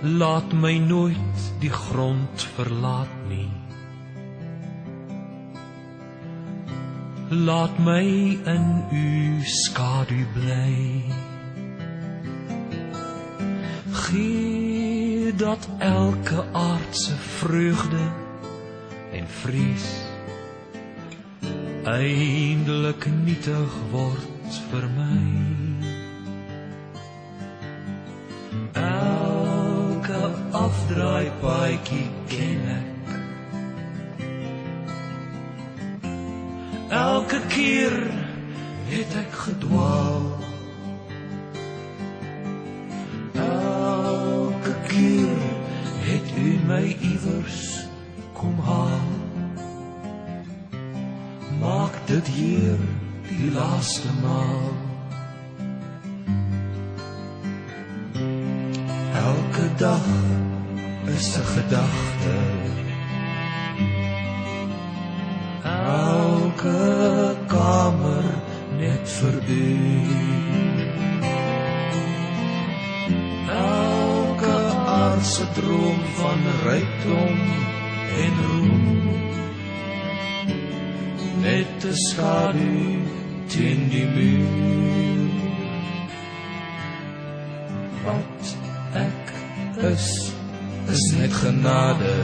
laat my nooit die grond verlaat nie. Laat my in u skadu bly. Gee dat elke aardse vreugde en vrees eindelik nietig word vir my. Elke afdraaipaadjie ken ek. Elke keer het ek gedwaal. Elke keer het u my iewers kom haal. Maak dit hier die laaste maal. Elke dag is 'n gedagte. Elke kamer net vir u. Elke aardse droom van rykdom en roem. Net 'n skadu teen die muur. Wat ek is net genade.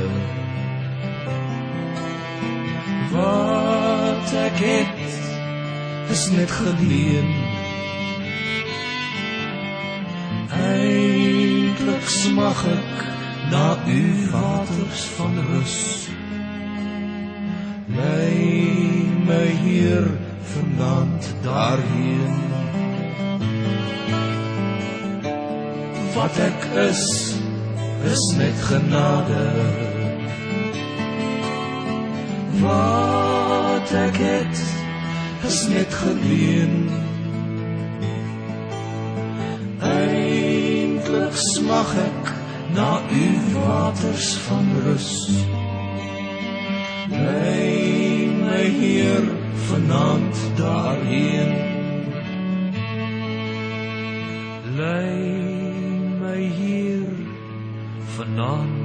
Wat ek het, is net geleen. Eindelijk smag ek na u waters van rus. Lei my hier vanaand daarheen. Wat ek is net genade. Wat ek het, is net geleen. Eindelijk smag ek na u waters van rus. Lei my hier vanaand daarheen. Lei my hier vanaand